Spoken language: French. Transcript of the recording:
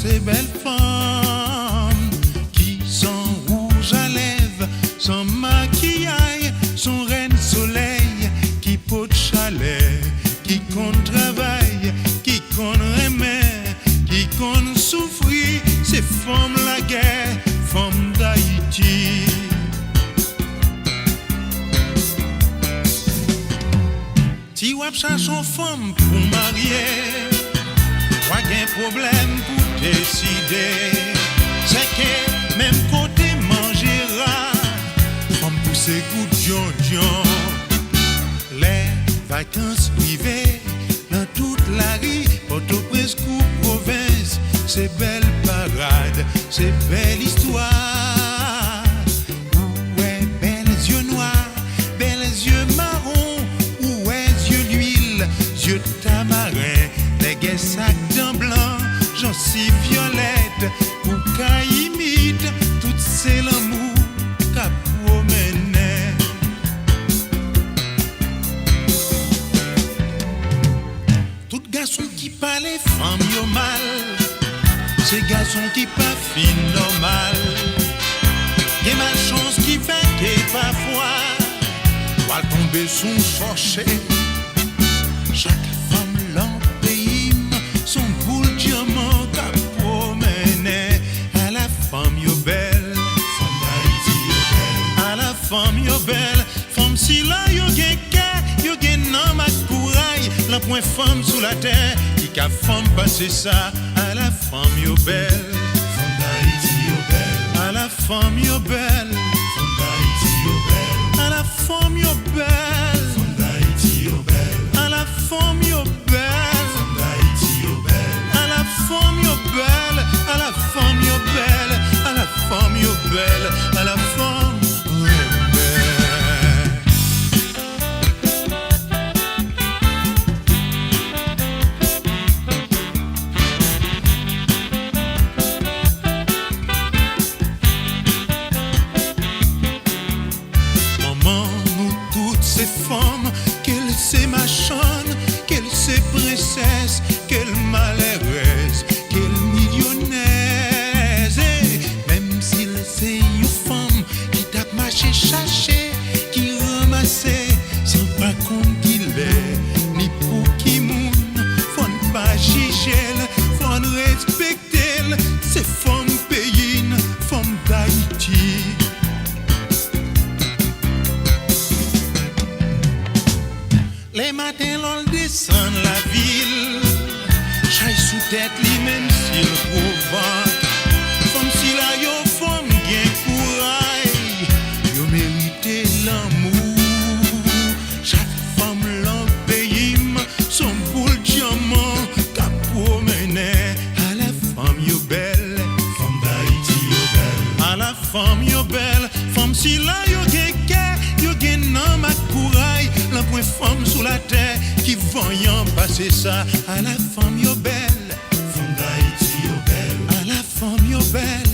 ces belles femmes qui sont rouges à lèvres, sans maquillage, sont reine soleil, qui pot de chalet, qui compte travail, qui compte remet, qui compte souffrir, ces femmes la guerre, femmes d'Haïti. Si wap cherche une femme pour marier, wap gen problème pour décider. C'est que même côté mangera, femme pour ses goûts John. Les vacances privées dans toute la rue, Port-au-Prince ou province, c'est belle parade, c'est belle histoire. Ouais, belles yeux noirs, belles yeux marrons, ouais, yeux l'huile, yeux tamarin, des guets sacs d'un blanc, j'en suis violette, ou qu'à imite, toutes ces l'amour qu'à promener. Tout garçon qui parle femme yo mal, ces garçons qui pas fin normal. Y'a ma chance qui fait que parfois va tomber sous chercher. Chaque femme l'empéime, son boule diamant qu'a promené. À la femme yo belle, femme d'Haïti yo belle. À la femme yo belle, femme si là yo gen ke, yo gen nan ma couraille. La point femme sous la terre, qui qu'a femme passer ça. À la femme yo belle, femme d'Haïti yo belle. À la femme yo belle, femme d'Haïti yo belle. À la femme yo belle, femme d'Haïti yo belle. À la femme yo belle, femme d'Haïti yo belle. À la femme yo belle, à la femme yo belle, à la femme yo belle, à la femme yo belle. Ces femmes, qu'elle c'est machonne, qu'elle c'est princesse, qu'elle malheureuse, qu'elle millionnaise. Et même s'il c'est une femme qui tape marché chercher, qui ramassait, sans pas compte qu'il est, ni pour qui moun, faut ne pas juger, faut ne respecter, ces femmes payines, femmes d'Haïti. Les matins, l'on descend la ville, chaille sous tête, li même s'il provoque. Comme si la yo femme gen courage, yo mérite l'amour. Chaque femme l'en paye, son boule diamant, qu'a promené. À la femme yo belle, femme d'Haïti yo belle. À la femme yo belle, femme si la yo gen ke, yo gen nan ma courage. La point femme sous la terre qui voyant passer ça. À la femme yo belle, femme d'Haïti yo belle. À la femme yo belle.